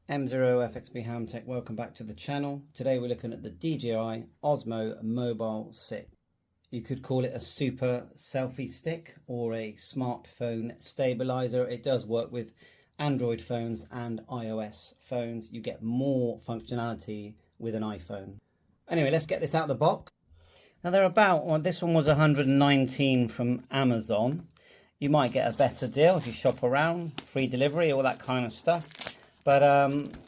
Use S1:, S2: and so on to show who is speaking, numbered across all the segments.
S1: M0FXB Hamtech, welcome back to the channel. Today we're looking at the DJI Osmo Mobile 6. You could call it a super selfie stick or a smartphone stabilizer. It does work with Android phones and iOS phones. You get more functionality with an iPhone. Anyway, let's get this out of the box. Now they're about, well, this one was 119 from Amazon. You might get a better deal if you shop around, free delivery, all that kind of stuff. But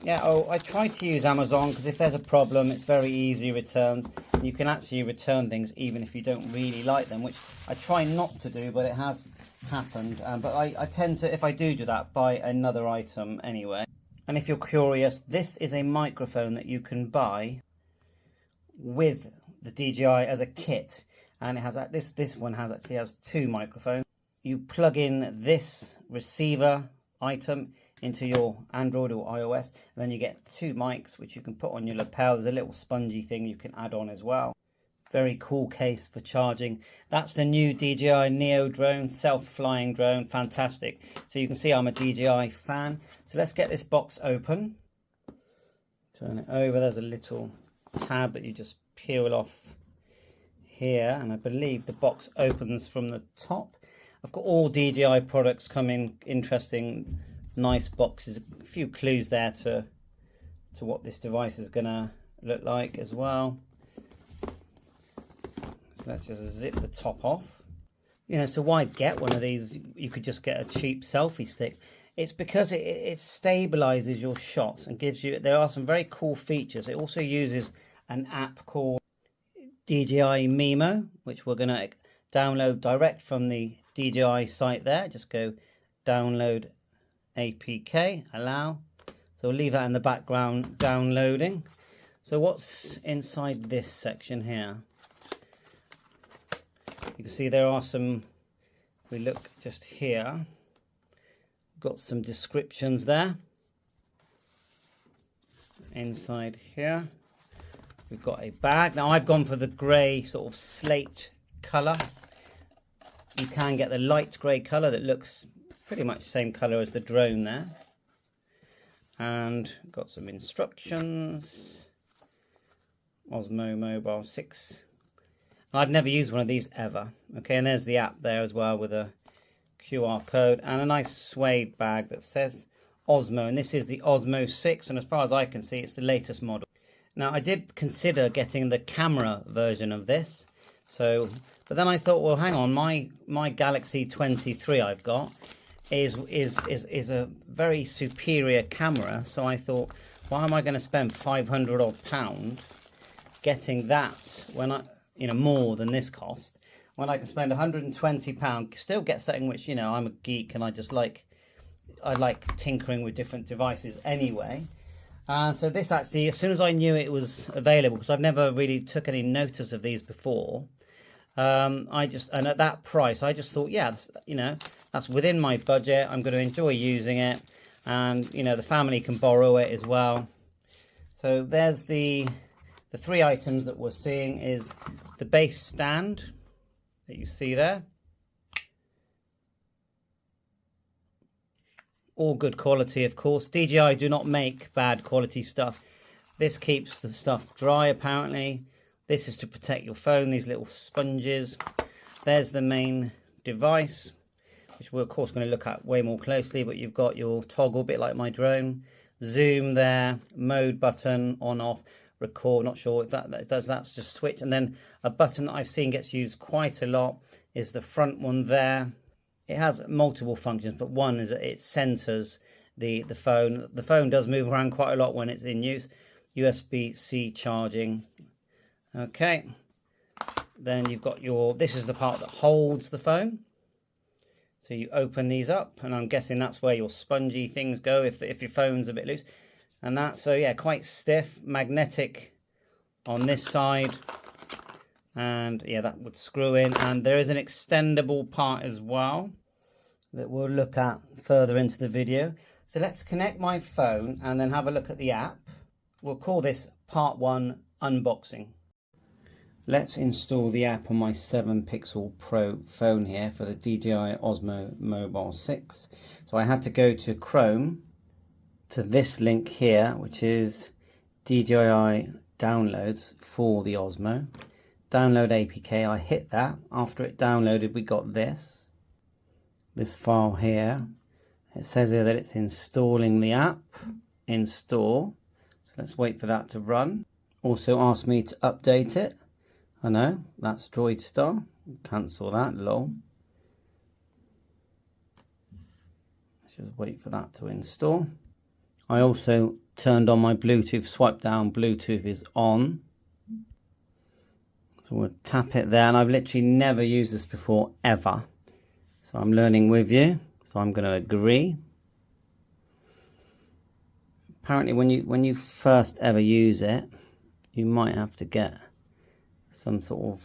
S1: yeah, I try to use Amazon because if there's a problem, it's very easy returns. You can actually return things even if you don't really like them, which I try not to do, but it has happened. But I tend to, if I do that, buy another item anyway. And if you're curious, this is a microphone that you can buy with the DJI as a kit, and it has this one actually has two microphones. You plug in this receiver item into your Android or iOS, and then you get two mics which you can put on your lapel. There's a little spongy thing you can add on as well. Very cool case for charging. That's the new DJI Neo drone, self-flying drone, fantastic. So you can see I'm a DJI fan. So let's get this box open. Turn it over. There's a little tab that you just peel off here, and I believe the box opens from the top. I've got all DJI products come in interesting, nice boxes. A few clues there to what this device is gonna look like as well. So let's just zip the top off. You know, so why get one of these? You could just get a cheap selfie stick. It's because it stabilizes your shots and gives you, there are some very cool features. It also uses an app called DJI MIMO, which we're going to download direct from the DJI site there. Just go download APK, allow. So we'll leave that in the background downloading. So what's inside this section here? You can see there are some, if we look just here, got some descriptions there. Inside here we've got a bag. Now I've gone for the grey sort of slate colour. You can get the light grey colour that looks pretty much the same colour as the drone there. And got some instructions. Osmo Mobile 6. I've never used one of these ever. Okay, and there's the app there as well with a QR code and a nice suede bag that says Osmo, and this is the Osmo 6, and as far as I can see it's the latest model. Now I did consider getting the camera version of this, so but then I thought, well hang on, my Galaxy 23 I've got is a very superior camera, so I thought, why am I going to spend 500 odd pound getting that when I, you know, more than this cost, when I can spend 120 pound, still get something which, you know, I'm a geek and I like tinkering with different devices anyway. And so this actually, as soon as I knew it was available, because I've never really took any notice of these before, and at that price, I just thought, yeah, you know, that's within my budget. I'm going to enjoy using it, and you know, the family can borrow it as well. So there's the three items that we're seeing is the base stand that you see there. All good quality, of course. DJI do not make bad quality stuff. This keeps the stuff dry, apparently. This is to protect your phone, these little sponges. There's the main device, which we're, of course, going to look at way more closely, but you've got your toggle, bit like my drone. Zoom there, mode button, on, off, record. Not sure if that does, that's just switch. And then a button that I've seen gets used quite a lot is the front one there. It has multiple functions, but one is that it centers the phone. The phone does move around quite a lot when it's in use. USB-C charging. Okay. Then you've got this is the part that holds the phone. So you open these up, and I'm guessing that's where your spongy things go if your phone's a bit loose. And that, so yeah, quite stiff, magnetic on this side. And yeah, that would screw in, and there is an extendable part as well that we'll look at further into the video. So let's connect my phone and then have a look at the app. We'll call this part 1 unboxing. Let's install the app on my 7 Pixel Pro phone here for the DJI Osmo Mobile 6. So I had to go to Chrome to this link here, which is DJI downloads for the Osmo. Download APK, I hit that. After it downloaded, we got this file here. It says here that it's installing the app. Install. So let's wait for that to run. Also asked me to update it. I know, that's Droid Star. Cancel that, lol. Let's just wait for that to install. I also turned on my Bluetooth, swipe down, Bluetooth is on. So we'll tap it there, and I've literally never used this before, ever. So I'm learning with you, so I'm going to agree. Apparently when you first ever use it, you might have to get some sort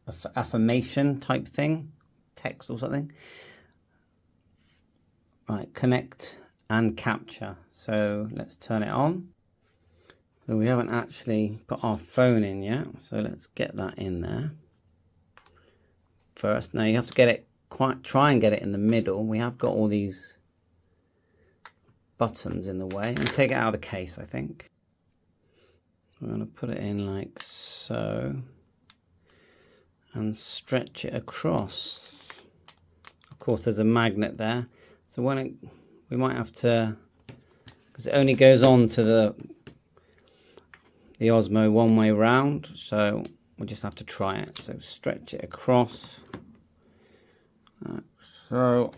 S1: of affirmation type thing, text or something. Right, connect and capture. So let's turn it on. So we haven't actually put our phone in yet, so let's get that in there first. Now you have to get it try and get it in the middle. We have got all these buttons in the way. And take it out of the case, I think. We're going to put it in like so and stretch it across. Of course, there's a magnet there, so when we might have to, because it only goes on to the Osmo one way round, so we'll just have to try it. So stretch it across. So,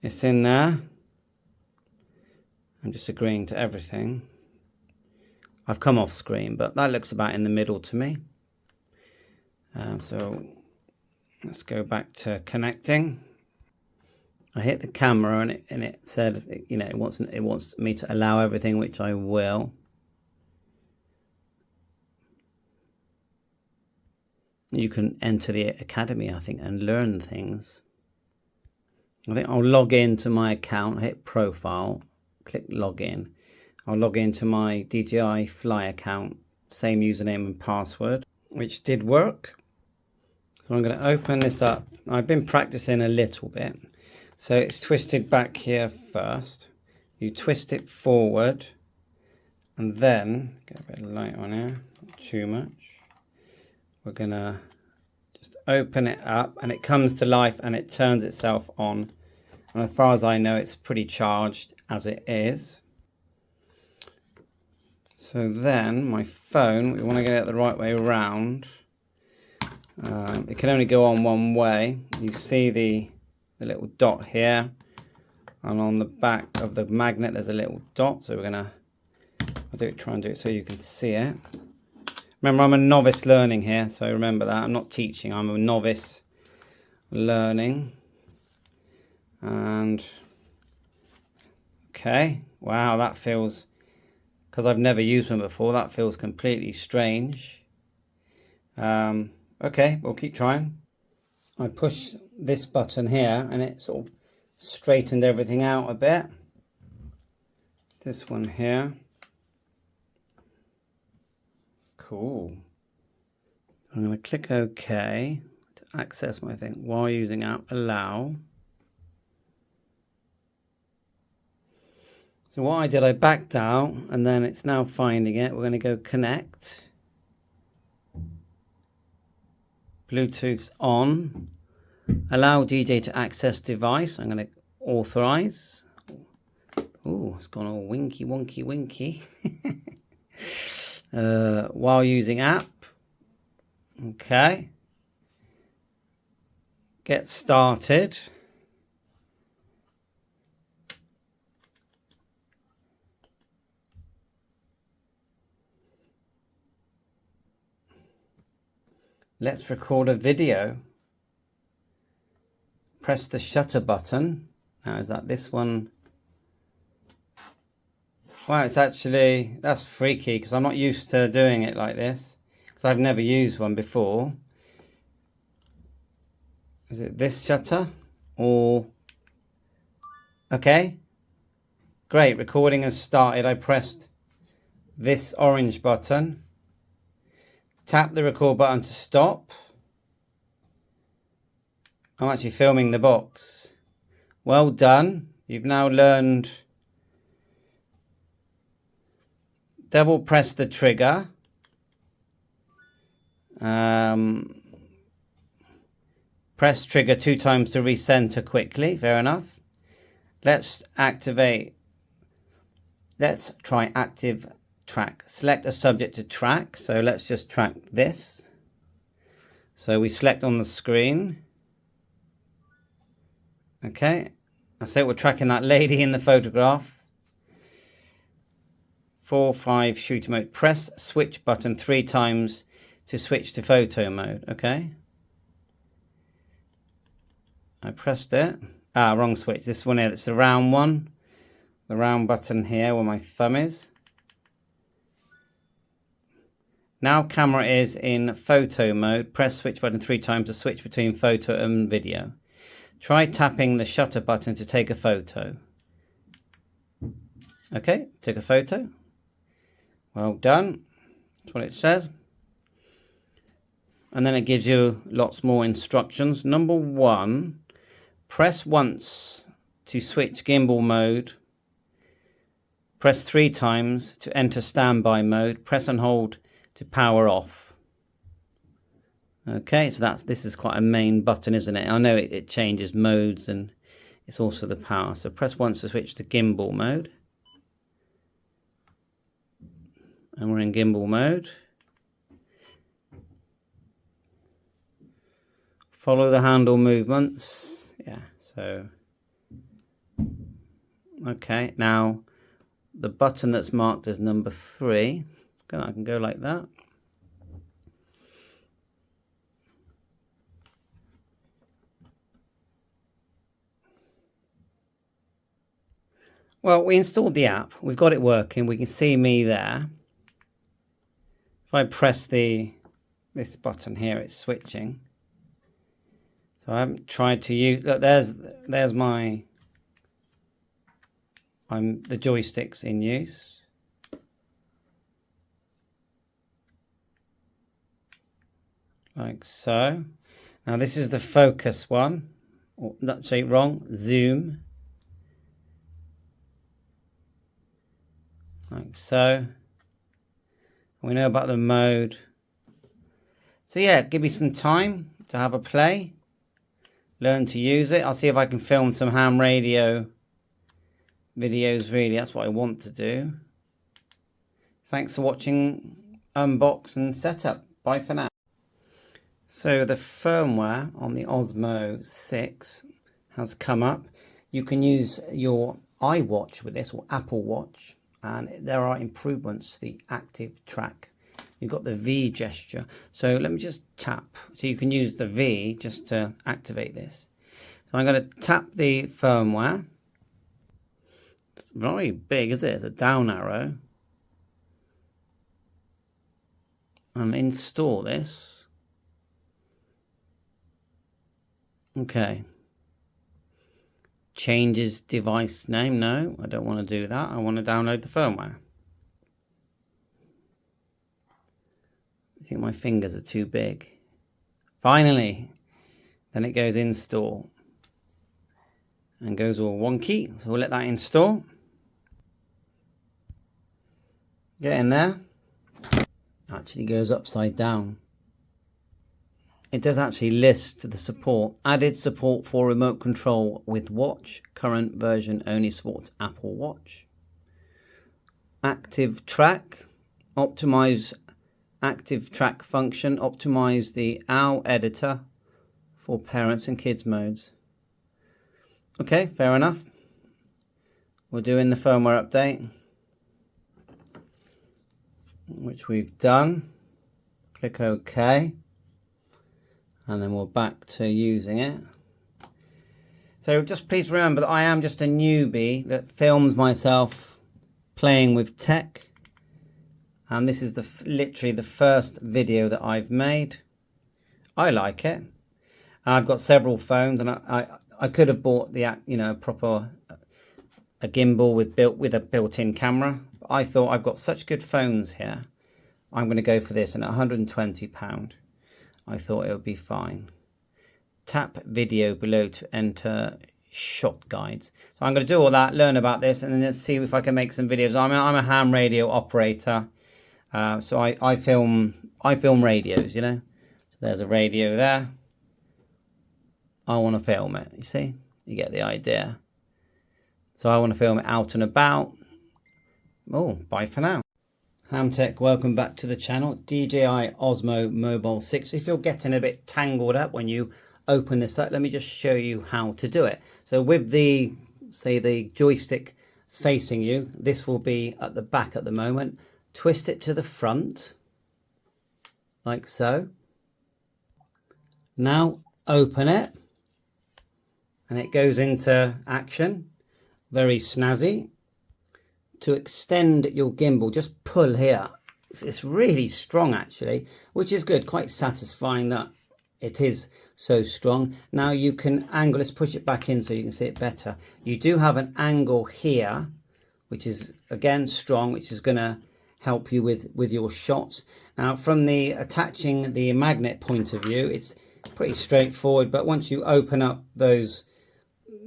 S1: it's in there. I'm just agreeing to everything. I've come off screen, but that looks about in the middle to me. So let's go back to connecting. I hit the camera and it said, you know, it wants me to allow everything, which I will. You can enter the academy, I think, and learn things. I think I'll log into my account, hit profile, click login. I'll log into my DJI Fly account, same username and password, which did work. So I'm going to open this up. I've been practicing a little bit. So it's twisted back here first. You twist it forward, and then, get a bit of light on here, not too much. We're going to just open it up, and it comes to life and it turns itself on. And as far as I know, it's pretty charged as it is. So then my phone, we want to get it the right way around. It can only go on one way. You see the little dot here, and on the back of the magnet there's a little dot. So we're gonna try and do it so you can see it. Remember, I'm a novice learning here, so remember that. I'm not teaching, I'm a novice learning. And okay, wow, that feels, because I've never used one before, that feels completely strange. Okay, we'll keep trying. I push this button here and it sort of straightened everything out a bit. This one here. Cool. I'm going to click OK to access my thing while using app allow. So what I did, I backed out and then it's now finding it. We're going to go connect. Bluetooth's on. Allow DJ to access device. I'm going to authorize. Oh, it's gone all winky, wonky, winky. While using app. Okay. Get started. Let's record a video. Press the shutter button. Now, is that this one? Wow, it's actually, that's freaky because I'm not used to doing it like this because I've never used one before. Is it this shutter or? Okay, great, recording has started. I pressed this orange button. Tap the record button to stop. I'm actually filming the box. Well done. You've now learned double press the trigger. Press trigger 2 times to recenter quickly. Fair enough. Let's try active track. Select a subject to track. So let's just track this. So we select on the screen. Okay. I say we're tracking that lady in the photograph. 4, 5, shooter mode. Press switch button 3 times to switch to photo mode. Okay. I pressed it. Wrong switch. This one here, it's the round one. The round button here where my thumb is. Now camera is in photo mode. Press switch button 3 times to switch between photo and video. Try tapping the shutter button to take a photo. Okay, took a photo. Well done. That's what it says. And then it gives you lots more instructions. Number 1, press once to switch gimbal mode. Press 3 times to enter standby mode. Press and hold to power off. Okay, so this is quite a main button, isn't it? I know it changes modes and it's also the power. So press once to switch to gimbal mode. And we're in gimbal mode. Follow the handle movements. Yeah, so. Okay, now the button that's marked as number 3. I can go like that. Well, we installed the app. We've got it working. We can see me there. If I press this button here, it's switching. So I haven't tried to use. Look, there's the joysticks in use. Like so. Now this is the focus one. Or, not say wrong. Zoom. Like so. We know about the mode. So yeah, give me some time to have a play. Learn to use it. I'll see if I can film some ham radio videos. Really, that's what I want to do. Thanks for watching Unbox and Setup. Bye for now. So the firmware on the OSMO 6 has come up. You can use your iWatch with this, or Apple Watch, and there are improvements to the active track. You've got the V gesture. So let me just tap. So you can use the V just to activate this. So I'm going to tap the firmware. It's very big, is it? The down arrow. And install this. Okay. Changes device name. No, I don't want to do that. I want to download the firmware. I think my fingers are too big. Finally. Then it goes install. And goes all wonky. So we'll let that install. Get in there. Actually goes upside down. It does actually list the support. Added support for remote control with watch. Current version only supports Apple Watch. Active track. Optimize active track function. Optimize the OWL editor for parents and kids modes. Okay, fair enough. We're doing the firmware update, which we've done. Click OK. And then we're back to using it. So just please remember that I am just a newbie that films myself playing with tech. And this is literally the first video that I've made. I like it. I've got several phones, and I could have bought the proper a gimbal with a built-in camera. But I thought I've got such good phones here. I'm going to go for this, and at £120. I thought it would be fine. Tap video below to enter shot guides. So I'm going to do all that, learn about this, and then let's see if I can make some videos. I'm a ham radio operator, so I film radios, you know. So there's a radio there. I want to film it, you see? You get the idea. So I want to film it out and about. Oh, bye for now. Ham Tech, welcome back to the channel. DJI Osmo Mobile 6. If you're getting a bit tangled up when you open this up, let me just show you how to do it. So with the, say, the joystick facing you, this will be at the back at the moment. Twist it to the front, like so. Now open it, and it goes into action. Very snazzy. To extend your gimbal, just pull here. It's really strong actually, which is good, quite satisfying that it is so strong. Now you can angle, let's push it back in so you can see it better. You do have an angle here, which is again strong, which is going to help you with your shots. Now from the attaching the magnet point of view, it's pretty straightforward, but once you open up those,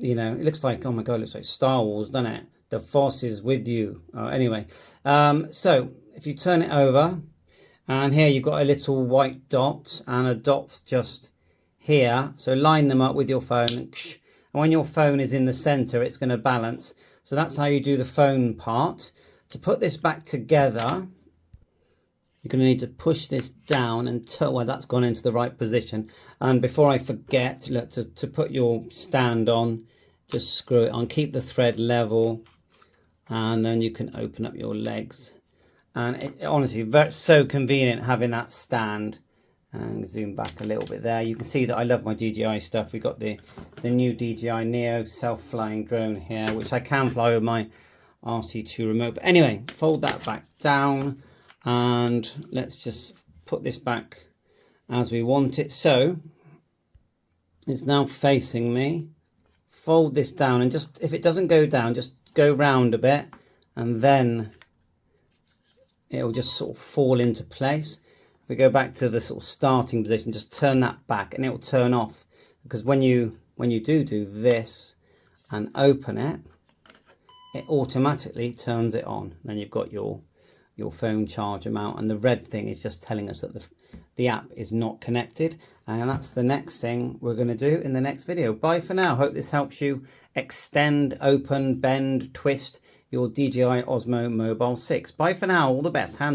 S1: you know, it looks like, oh my god, it looks like Star Wars, doesn't it? The force is with you. Anyway, so if you turn it over, and here you've got a little white dot and a dot just here. So line them up with your phone. And when your phone is in the center, it's going to balance. So that's how you do the phone part. To put this back together, you're going to need to push this down until, well, that's gone into the right position. And before I forget, look, to put your stand on, just screw it on. Keep the thread level. And then you can open up your legs, and it honestly so convenient having that stand. And zoom back a little bit there, you can see that I love my DJI stuff. We got the new DJI Neo self-flying drone here, which I can fly with my RC2 remote. But anyway, fold that back down, and let's just put this back as we want it. So it's now facing me. Fold this down, and just, if it doesn't go down, just go round a bit, and then it'll just sort of fall into place. If we go back to the sort of starting position, just turn that back and it will turn off, because when you do this and open it, it automatically turns it on. Then you've got your phone charger mount, and the red thing is just telling us that the app is not connected. And that's the next thing we're going to do in the next video. Bye for now. Hope this helps you extend, open, bend, twist your DJI Osmo Mobile 6. Bye for now. All the best. Hand